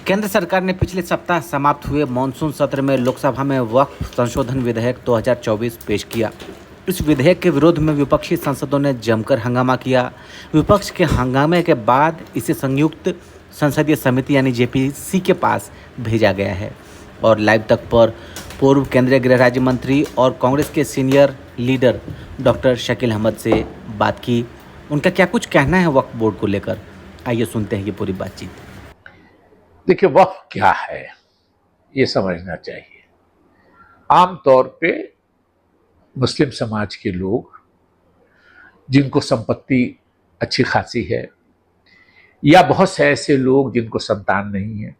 केंद्र सरकार ने पिछले सप्ताह समाप्त हुए मानसून सत्र में लोकसभा में वक्फ संशोधन विधेयक 2024 पेश किया। इस विधेयक के विरोध में विपक्षी सांसदों ने जमकर हंगामा किया। विपक्ष के हंगामे के बाद इसे संयुक्त संसदीय समिति यानी जेपीसी के पास भेजा गया है और लाइव तक पर पूर्व केंद्रीय गृह राज्य मंत्री और कांग्रेस के senior leader doctor Shakeel Ahmed से बात की। उनका क्या कुछ कहना है वक्फ बोर्ड को लेकर, आइए सुनते हैं ये पूरी बातचीत। देखिए, वक्फ क्या है ये समझना चाहिए। आमतौर पे मुस्लिम समाज के लोग जिनको संपत्ति अच्छी खासी है या बहुत से ऐसे लोग जिनको संतान नहीं है,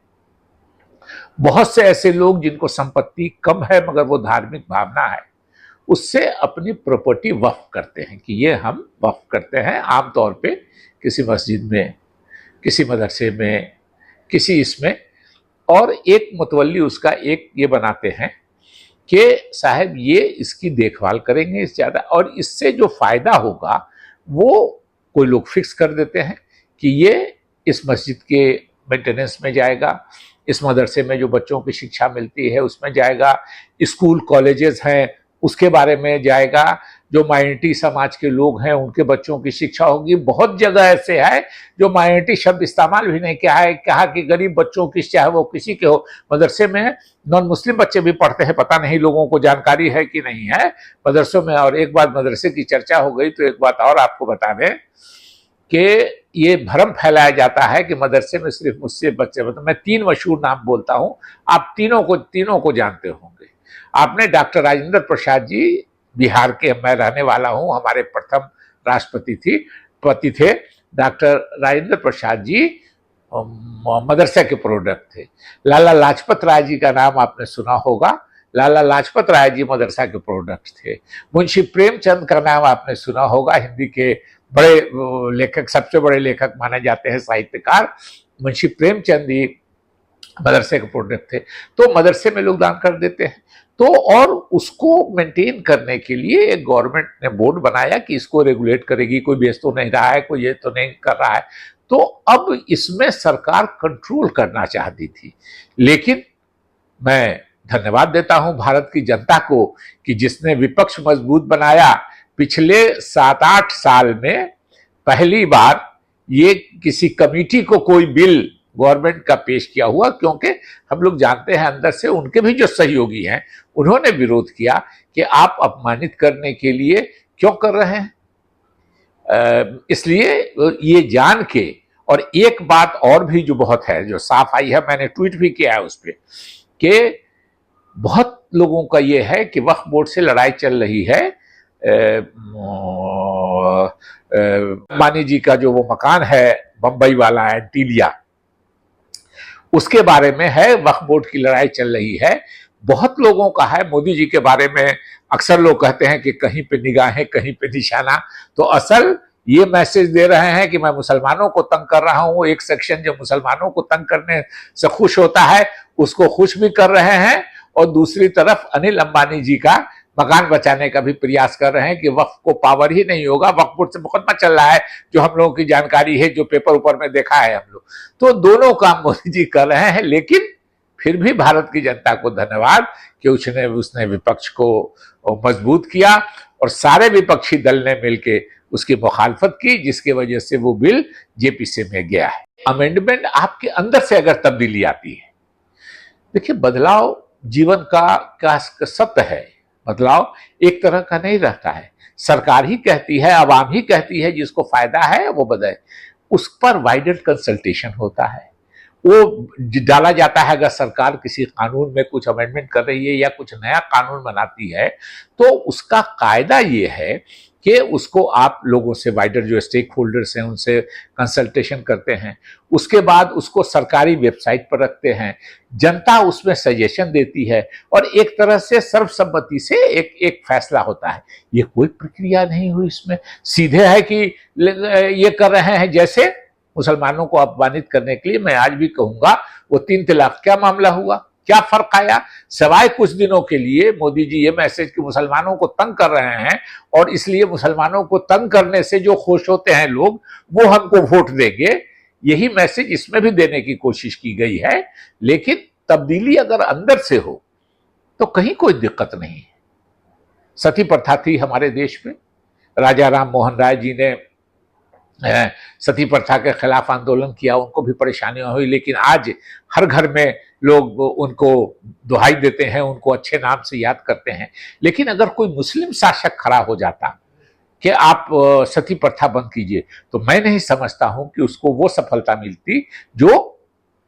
बहुत से ऐसे लोग जिनको संपत्ति कम है मगर वो धार्मिक भावना है, उससे अपनी प्रॉपर्टी वक्फ करते हैं कि ये हम वक्फ करते हैं। आमतौर पे किसी मस्जिद में, किसी मदरसे में, किसी इसमें, और एक मुतवल्ली उसका एक ये बनाते हैं कि साहब ये इसकी देखभाल करेंगे इस ज़्यादा, और इससे जो फ़ायदा होगा वो कोई लोग फिक्स कर देते हैं कि ये इस मस्जिद के मेंटेनेंस में जाएगा, इस मदरसे में जो बच्चों की शिक्षा मिलती है उसमें जाएगा, स्कूल कॉलेजेस हैं उसके बारे में जाएगा, जो माइनॉरिटी समाज के लोग हैं उनके बच्चों की शिक्षा होगी। बहुत जगह ऐसे है जो माइनॉरिटी शब्द इस्तेमाल भी नहीं किया है, कहा कि गरीब बच्चों की, चाहे वो किसी के हो। मदरसे में नॉन मुस्लिम बच्चे भी पढ़ते हैं, पता नहीं लोगों को जानकारी है कि नहीं है मदरसों में। और एक बार मदरसे की चर्चा हो गई तो एक बात और आपको बता दें कि ये भ्रम फैलाया जाता है कि मदरसे में सिर्फ मुस्लिम बच्चे, मतलब मैं 3 मशहूर नाम बोलता हूं, आप तीनों को जानते होंगे। आपने डॉक्टर राजेंद्र प्रसाद जी, बिहार के मैं रहने वाला हूं, हमारे प्रथम राष्ट्रपति थे डॉक्टर राजेंद्र प्रसाद जी, मदरसा के प्रोडक्ट थे। लाला लाजपत राय जी का नाम आपने सुना होगा, लाला लाजपत राय जी मदरसा के प्रोडक्ट थे। मुंशी प्रेमचंद का नाम आपने सुना होगा, हिंदी के बड़े लेखक, सबसे बड़े लेखक माने जाते हैं, साहित्यकार मुंशी प्रेमचंद जी मदरसे के प्रोडक्ट थे। तो मदरसे में लोग दान कर देते हैं, तो और उसको मेंटेन करने के लिए एक गवर्नमेंट ने बोर्ड बनाया कि इसको रेगुलेट करेगी। कोई बेच तो नहीं रहा है, कोई ये तो नहीं कर रहा है, तो अब इसमें सरकार कंट्रोल करना चाहती थी। लेकिन मैं धन्यवाद देता हूं भारत की जनता को कि जिसने विपक्ष मजबूत बनाया। पिछले 7-8 साल में पहली बार ये किसी कमेटी को कोई बिल गवर्नमेंट का पेश किया हुआ, क्योंकि हम लोग जानते हैं अंदर से उनके भी जो सहयोगी हैं उन्होंने विरोध किया कि आप अपमानित करने के लिए क्यों कर रहे हैं। इसलिए ये जान के, और एक बात और भी जो बहुत है, जो साफ आई है, मैंने ट्वीट भी किया है उस पर, कि बहुत लोगों का ये है कि वक्फ बोर्ड से लड़ाई चल रही है। मानी जी का जो वो मकान है बंबई वाला एंटीलिया, उसके बारे में है, वक्फ बोर्ड की लड़ाई चल रही है। बहुत लोगों का है मोदी जी के बारे में। अक्सर लोग कहते हैं कि कहीं पे निगाहें कहीं पे निशाना, तो असल ये मैसेज दे रहे हैं कि मैं मुसलमानों को तंग कर रहा हूं। एक सेक्शन जो मुसलमानों को तंग करने से खुश होता है उसको खुश भी कर रहे हैं, और दूसरी तरफ अनिल अंबानी जी का मकान बचाने का भी प्रयास कर रहे हैं कि वक्फ को पावर ही नहीं होगा। वक्फ बोर्ड से मुकदमा चल रहा है, जो हम लोगों की जानकारी है, जो पेपर ऊपर में देखा है हम लोग। तो दोनों काम मोदी जी कर रहे हैं, लेकिन फिर भी भारत की जनता को धन्यवाद कि उसने विपक्ष को मजबूत किया और सारे विपक्षी दल ने मिलकर उसकी मुखालफत की, जिसकी वजह से वो बिल जेपीसी में गया है। अमेंडमेंट आपके अंदर से अगर तब्दीली आती है, देखिए बदलाव जीवन का सत्य है। बदलाव एक तरह का नहीं रहता है, सरकार ही कहती है, आवाम ही कहती है, जिसको फायदा है वो बदले, उस पर वाइडर कंसल्टेशन होता है, वो डाला जाता है। अगर सरकार किसी कानून में कुछ अमेंडमेंट कर रही है या कुछ नया कानून बनाती है, तो उसका कायदा ये है कि उसको आप लोगों से, वाइडर जो स्टेक होल्डर्स हैं उनसे कंसल्टेशन करते हैं, उसके बाद उसको सरकारी वेबसाइट पर रखते हैं, जनता उसमें सजेशन देती है, और एक तरह से सर्वसम्मति से एक फैसला होता है। ये कोई प्रक्रिया नहीं हुई इसमें, सीधे है कि ये कर रहे हैं। जैसे मुसलमानों को अपमानित करने के लिए मैं आज भी कहूंगा, वो 3 तलाक क्या मामला हुआ, क्या फर्क आया? सवाए कुछ दिनों के लिए मोदी जी ये मैसेज कि मुसलमानों को तंग कर रहे हैं, और इसलिए मुसलमानों को तंग करने से जो खुश होते हैं लोग, वो हमको वोट देंगे, यही मैसेज इसमें भी देने की कोशिश की गई है। लेकिन तब्दीली अगर अंदर से हो तो कहीं कोई दिक्कत नहीं है। सती प्रथा थी हमारे देश में, राजा राम मोहन राय जी ने सती प्रथा के खिलाफ आंदोलन किया, उनको भी परेशानियां हुई, लेकिन आज हर घर में लोग उनको दुहाई देते हैं, उनको अच्छे नाम से याद करते हैं। लेकिन अगर कोई मुस्लिम शासक खड़ा हो जाता कि आप सती प्रथा बंद कीजिए, तो मैं नहीं समझता हूं कि उसको वो सफलता मिलती जो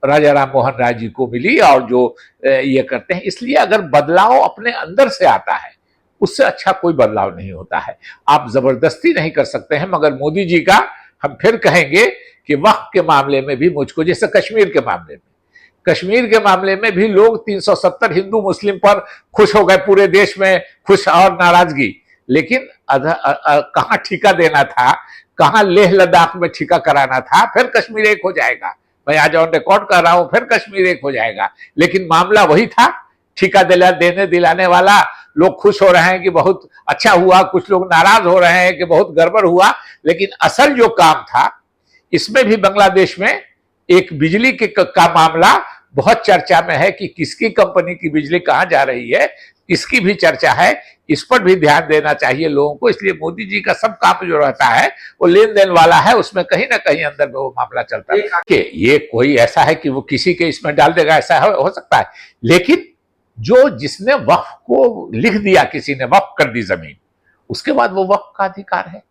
राजा राम मोहन राय जी को मिली और जो ये करते हैं। इसलिए अगर बदलाव अपने अंदर से आता है, उससे अच्छा कोई बदलाव नहीं होता है। आप जबरदस्ती नहीं कर सकते हैं। मगर मोदी जी का हम फिर कहेंगे कि वक्फ के मामले में भी मुझको, जैसे कश्मीर के मामले में भी लोग 370 हिंदू मुस्लिम पर खुश हो गए, पूरे देश में खुश और नाराजगी। लेकिन कहां ठिका देना था, कहां लेह लद्दाख में ठिका कराना था, फिर कश्मीर एक हो जाएगा। मैं आज ऑन रिकॉर्ड कर रहा हूं, फिर कश्मीर एक हो जाएगा। लेकिन मामला वही था, ठिका देने दिलाने वाला, लोग खुश हो रहे हैं कि बहुत अच्छा हुआ, कुछ लोग नाराज हो रहे हैं कि बहुत गड़बड़ हुआ। लेकिन असल जो काम था, इसमें भी बांग्लादेश में एक बिजली का मामला बहुत चर्चा में है कि किसकी कंपनी की बिजली कहां जा रही है, इसकी भी चर्चा है। इस पर भी ध्यान देना चाहिए लोगों को। इसलिए मोदी जी का सब काम जो रहता है वो लेन देन वाला है, उसमें कहीं ना कहीं अंदर में वो मामला चलता है कि ये कोई ऐसा है कि वो किसी के इसमें डाल देगा, ऐसा हो सकता है। लेकिन जिसने वक्फ को लिख दिया, किसी ने वक्फ कर दी जमीन, उसके बाद वो वक्फ का अधिकार है।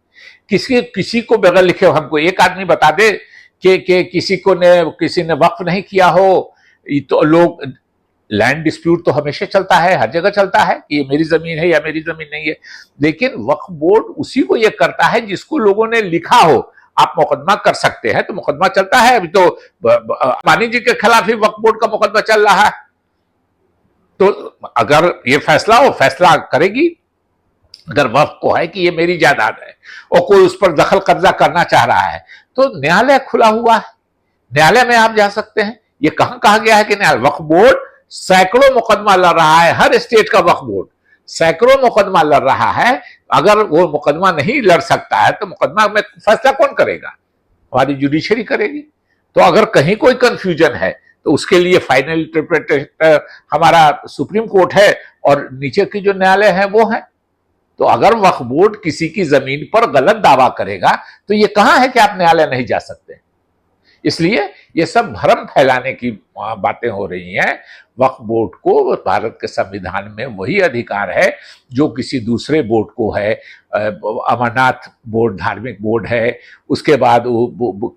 किसी को बगैर लिखे हमको एक आदमी बता दे कि किसी ने वक्फ नहीं किया हो, तो लोग, लैंड डिस्प्यूट तो हमेशा चलता है, हर जगह चलता है कि ये मेरी जमीन है या मेरी जमीन नहीं है। लेकिन वक्फ बोर्ड उसी को ये करता है जिसको लोगों ने लिखा हो। आप मुकदमा कर सकते हैं तो मुकदमा चलता है। अभी तो अंबानी जी के खिलाफ ही वक्फ बोर्ड का मुकदमा चल रहा है। तो अगर ये फैसला करेगी, अगर वक्फ को है कि ये मेरी जायदाद है और कोई उस पर दखल कब्जा करना चाह रहा है, तो न्यायालय खुला हुआ है, न्यायालय में आप जा सकते हैं। ये कहां कहा गया है कि न्यायालय, वक्फ बोर्ड सैकड़ों मुकदमा लड़ रहा है, हर स्टेट का वक्फ बोर्ड सैकड़ों मुकदमा लड़ रहा है। अगर वो मुकदमा नहीं लड़ सकता है तो मुकदमा में फैसला कौन करेगा? हमारी जुडिशरी करेगी। तो अगर कहीं कोई कंफ्यूजन है तो उसके लिए फाइनल इंटरप्रिटेशन हमारा सुप्रीम कोर्ट है और नीचे की जो न्यायालय है वो है। तो अगर वक्फ बोर्ड किसी की जमीन पर गलत दावा करेगा तो ये कहां है कि आप न्यायालय नहीं जा सकते। इसलिए ये सब भ्रम फैलाने की बातें हो रही हैं। वक्फ बोर्ड को भारत के संविधान में वही अधिकार है जो किसी दूसरे बोर्ड को है। अमरनाथ बोर्ड धार्मिक बोर्ड है, उसके बाद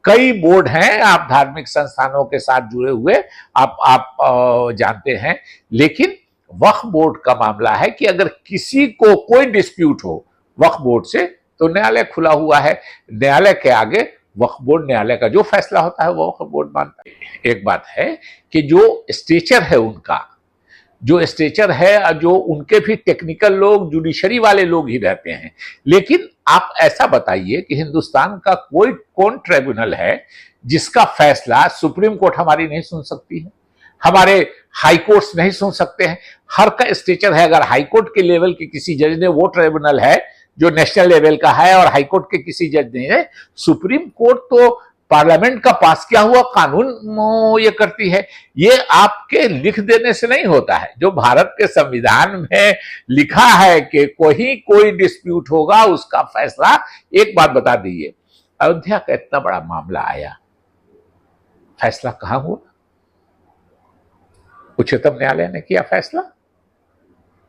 कई बोर्ड हैं आप धार्मिक संस्थानों के साथ जुड़े हुए, आप जानते हैं। लेकिन वक्फ बोर्ड का मामला है कि अगर किसी को कोई डिस्प्यूट हो वक्फ बोर्ड से, तो न्यायालय खुला हुआ है। न्यायालय के आगे वक्फ बोर्ड, न्यायालय का जो फैसला होता है वो वक्फ बोर्ड मानता है। एक बात है कि जो स्टेचर है उनका, जो स्टेचर है, जो उनके भी टेक्निकल लोग, जुडिशरी वाले लोग ही रहते हैं। लेकिन आप ऐसा बताइए कि हिंदुस्तान का कौन ट्रिब्यूनल है जिसका फैसला सुप्रीम कोर्ट हमारी नहीं सुन सकती है, हमारे हाई कोर्ट्स नहीं सुन सकते हैं। हर का स्टेचर है। अगर हाई कोर्ट के लेवल के किसी जज ने, वो ट्रिब्यूनल है जो नेशनल लेवल का है, और हाई कोर्ट के किसी जज ने है, सुप्रीम कोर्ट तो पार्लियामेंट का पास किया हुआ कानून ये करती है। ये आपके लिख देने से नहीं होता है। जो भारत के संविधान में लिखा है कि कोई डिस्प्यूट होगा उसका फैसला। एक बात बता दीजिए, अयोध्या का इतना बड़ा मामला आया, फैसला कहां हुआ? उच्चतम न्यायालय ने किया फैसला।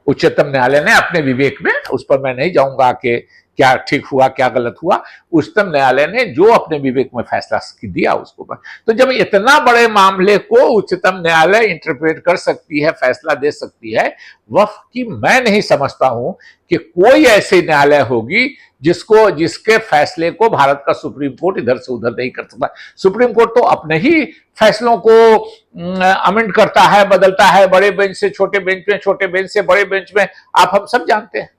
उच्चतम न्यायालय ने अपने विवेक में, उस पर मैं नहीं जाऊंगा कि क्या ठीक हुआ क्या गलत हुआ, उच्चतम न्यायालय ने जो अपने विवेक में फैसला दिया उसको। तो जब इतना बड़े मामले को उच्चतम न्यायालय इंटरप्रेट कर सकती है, फैसला दे सकती है वक्फ की, मैं नहीं समझता हूं कि कोई ऐसे न्यायालय होगी जिसके फैसले को भारत का सुप्रीम कोर्ट इधर से उधर नहीं कर सकता। सुप्रीम कोर्ट तो अपने ही फैसलों को अमेंड करता है, बदलता है, बड़े बेंच से छोटे बेंच में, छोटे बेंच से बड़े बेंच में, हम सब जानते हैं।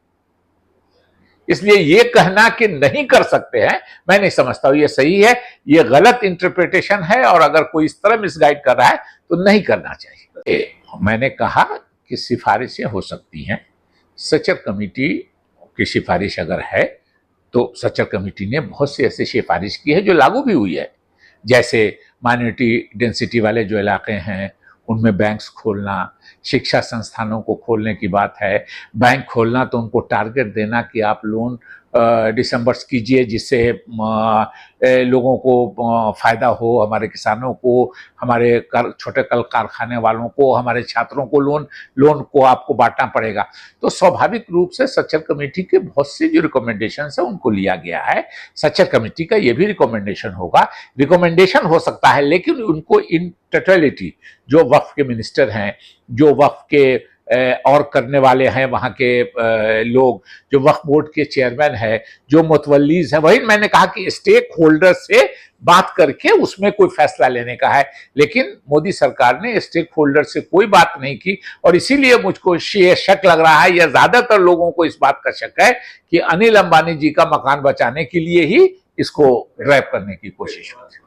इसलिए ये कहना कि नहीं कर सकते हैं, मैं नहीं समझता हूं ये सही है। ये गलत इंटरप्रिटेशन है, और अगर कोई इस तरह मिसगाइड कर रहा है तो नहीं करना चाहिए। मैंने कहा कि सिफारिशें हो सकती हैं, सचर कमेटी की सिफारिश अगर है तो सचर कमेटी ने बहुत सी ऐसी सिफारिश की है जो लागू भी हुई है, जैसे माइनॉरिटी डेंसिटी वाले जो इलाके हैं उनमें बैंक्स खोलना, शिक्षा संस्थानों को खोलने की बात है। बैंक खोलना तो उनको टारगेट देना कि आप लोन डिसम्बर्स कीजिए, जिससे लोगों को फ़ायदा हो, हमारे किसानों को, हमारे छोटे कल कारखाने वालों को, हमारे छात्रों को लोन को आपको बांटना पड़ेगा। तो स्वाभाविक रूप से सच्चर कमेटी के बहुत सी जो रिकमेंडेशन है उनको लिया गया है। सच्चर कमेटी का ये भी रिकमेंडेशन होगा, रिकमेंडेशन हो सकता है, लेकिन उनको इन टोटलिटी जो वक्फ के मिनिस्टर हैं, जो वक्फ के और करने वाले हैं वहाँ के लोग, जो वक्फ बोर्ड के चेयरमैन है, जो मुतवल्लीज हैं, वही मैंने कहा कि स्टेक होल्डर से बात करके उसमें कोई फैसला लेने का है। लेकिन मोदी सरकार ने स्टेक होल्डर से कोई बात नहीं की, और इसीलिए मुझको ये शक लग रहा है, या ज्यादातर लोगों को इस बात का शक है कि अनिल अंबानी जी का मकान बचाने के लिए ही इसको ड्राइव करने की कोशिश हुई।